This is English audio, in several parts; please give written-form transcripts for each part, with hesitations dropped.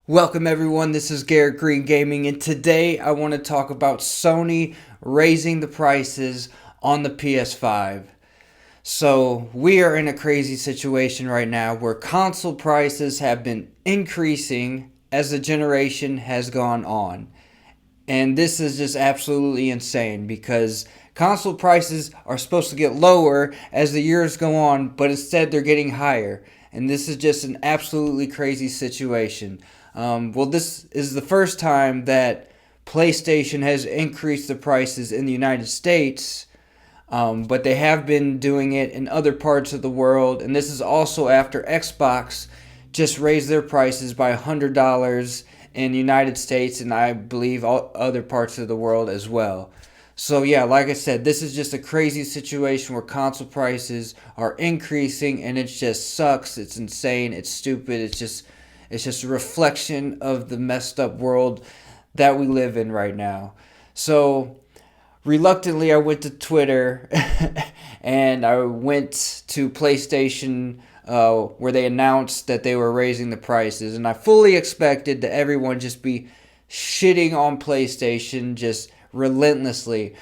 Welcome everyone, this is Garrett Green Gaming, and today I want to talk about Sony raising the prices on the PS5. So we are in a crazy situation right now where console prices have been increasing as the generation has gone on. And this is just absolutely insane because console prices are supposed to get lower as the years go on, but instead they're getting higher. And this is just an absolutely crazy situation. This is the first time that PlayStation has increased the prices in the United States, but they have been doing it in other parts of the world. And this is also after Xbox just raised their prices by $100 in the United States, and I believe all other parts of the world as well. So yeah, like I said, this is just a crazy situation where console prices are increasing, and it just sucks. It's insane. It's stupid. It's just a reflection of the messed up world that we live in right now. So reluctantly, I went to Twitter and I went to PlayStation, where they announced that they were raising the prices, and I fully expected that everyone just be shitting on PlayStation just relentlessly.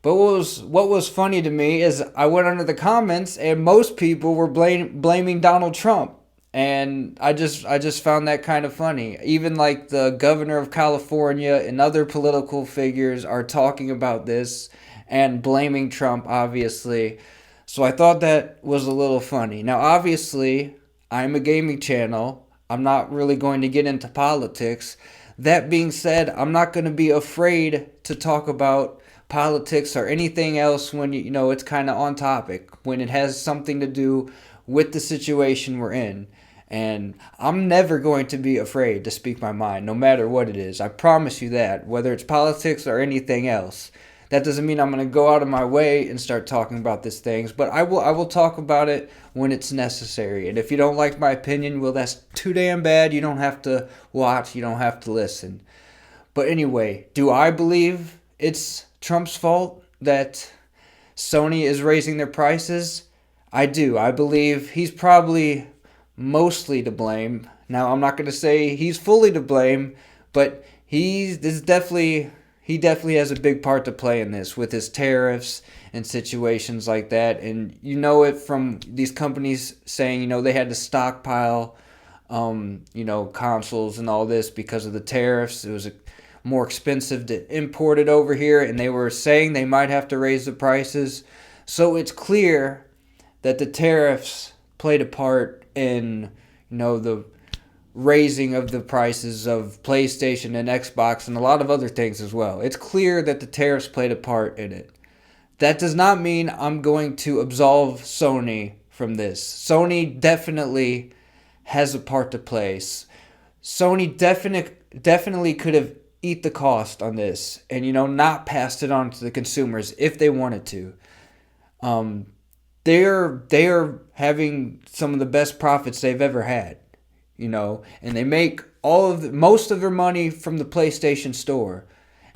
But what was funny to me is I went under the comments and most people were blaming Donald Trump. And I just found that kind of funny. Even like the governor of California and other political figures are talking about this and blaming Trump, obviously. So I thought that was a little funny. Now, obviously, I'm a gaming channel. I'm not really going to get into politics. That being said, I'm not going to be afraid to talk about politics or anything else when it's kind of on topic, when it has something to do with the situation we're in. And I'm never going to be afraid to speak my mind, no matter what it is. I promise you that, whether it's politics or anything else. That doesn't mean I'm going to go out of my way and start talking about these things, but I will talk about it when it's necessary. And if you don't like my opinion, well, that's too damn bad. You don't have to watch, you don't have to listen. But anyway, do I believe it's Trump's fault that Sony is raising their prices? I do. I believe he's probably mostly to blame. Now, I'm not going to say he's fully to blame, but he definitely has a big part to play in this with his tariffs and situations like that. And you know it from these companies saying, they had to stockpile, consoles and all this because of the tariffs. It was more expensive to import it over here, and they were saying they might have to raise the prices. So it's clear that the tariffs played a part in the raising of the prices of PlayStation and Xbox and a lot of other things as well. It's clear that the tariffs played a part in it. That does not mean I'm going to absolve Sony from this. Sony definitely has a part to play. Sony definitely could have eat the cost on this and not passed it on to the consumers if they wanted to. They are having some of the best profits they've ever had, and they make most of their money from the PlayStation Store.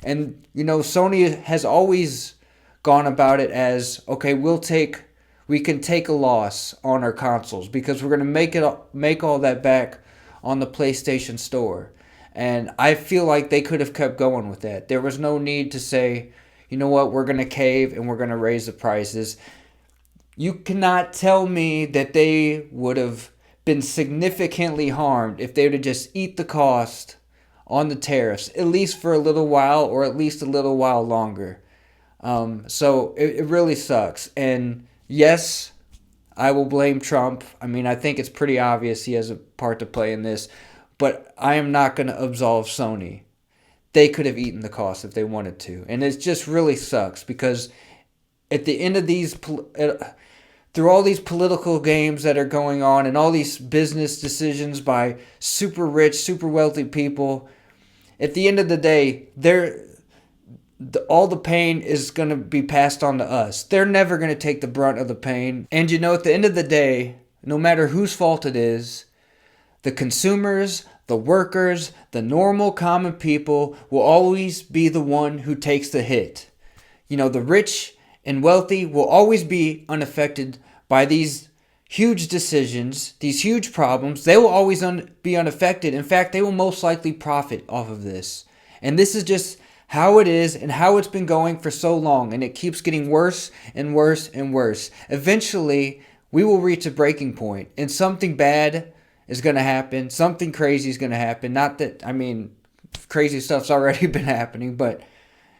And Sony has always gone about it as, okay, we can take a loss on our consoles because we're going to make all that back on the PlayStation Store. And I feel like they could have kept going with that. There was no need to say, you know what, we're going to cave and we're going to raise the prices. You cannot tell me that they would have been significantly harmed if they would have just eat the cost on the tariffs, at least for a little while or at least a little while longer. So it really sucks. And yes, I will blame Trump. I mean, I think it's pretty obvious he has a part to play in this, but I am not going to absolve Sony. They could have eaten the cost if they wanted to. And it just really sucks because at the end of through all these political games that are going on and all these business decisions by super rich, super wealthy people, at the end of the day, all the pain is going to be passed on to us. They're never going to take the brunt of the pain. And at the end of the day, no matter whose fault it is, the consumers, the workers, the normal common people will always be the one who takes the hit. The rich and wealthy will always be unaffected by these huge decisions, these huge problems, they will always be unaffected. In fact, they will most likely profit off of this. And this is just how it is and how it's been going for so long. And it keeps getting worse and worse and worse. Eventually, we will reach a breaking point and something bad is going to happen. Something crazy is going to happen. Not that, I mean, crazy stuff's already been happening, but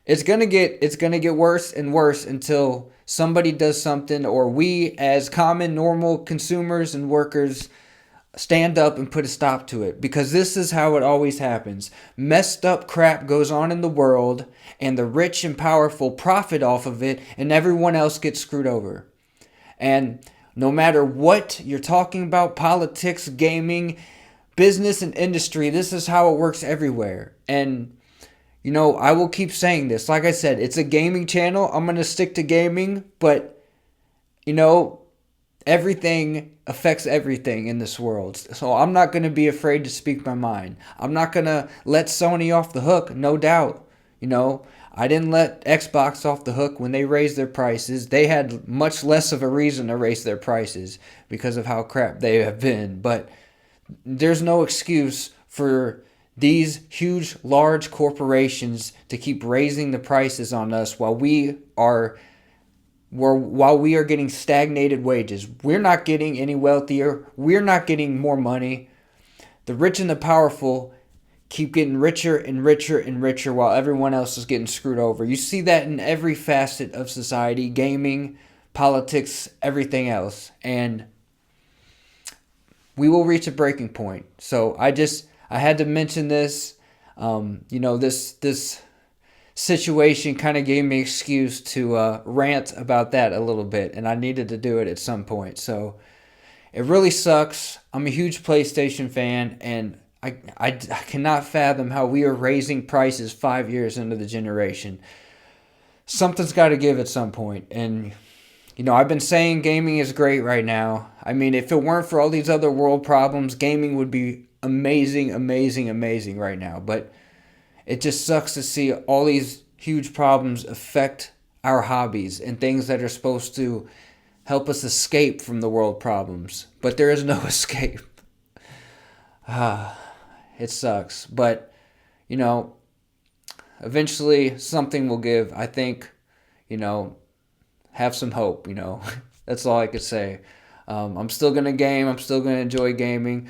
it's gonna get worse and worse until somebody does something, or we as common normal consumers and workers stand up and put a stop to it. Because this is how it always happens. Messed up crap goes on in the world, and the rich and powerful profit off of it, and everyone else gets screwed over. And no matter what you're talking about, politics, gaming, business, and industry, this is how it works everywhere. And I will keep saying this. Like I said, it's a gaming channel. I'm going to stick to gaming, but, everything affects everything in this world. So I'm not going to be afraid to speak my mind. I'm not going to let Sony off the hook, no doubt. I didn't let Xbox off the hook when they raised their prices. They had much less of a reason to raise their prices because of how crap they have been. But there's no excuse for these huge, large corporations to keep raising the prices on us while we are getting stagnated wages. We're not getting any wealthier. We're not getting more money. The rich and the powerful keep getting richer and richer and richer while everyone else is getting screwed over. You see that in every facet of society, gaming, politics, everything else. And we will reach a breaking point. So I had to mention this. This situation kind of gave me an excuse to rant about that a little bit, and I needed to do it at some point. So it really sucks. I'm a huge PlayStation fan, and I cannot fathom how we are raising prices 5 years into the generation. Something's got to give at some point, and I've been saying gaming is great right now. I mean, if it weren't for all these other world problems, gaming would be amazing, amazing, amazing right now. But it just sucks to see all these huge problems affect our hobbies and things that are supposed to help us escape from the world problems. But there is no escape. It sucks. But, eventually something will give. I think, have some hope, That's all I could say. I'm still going to game. I'm still going to enjoy gaming.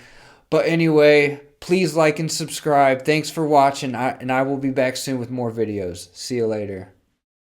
But anyway, please like and subscribe. Thanks for watching, and I will be back soon with more videos. See you later.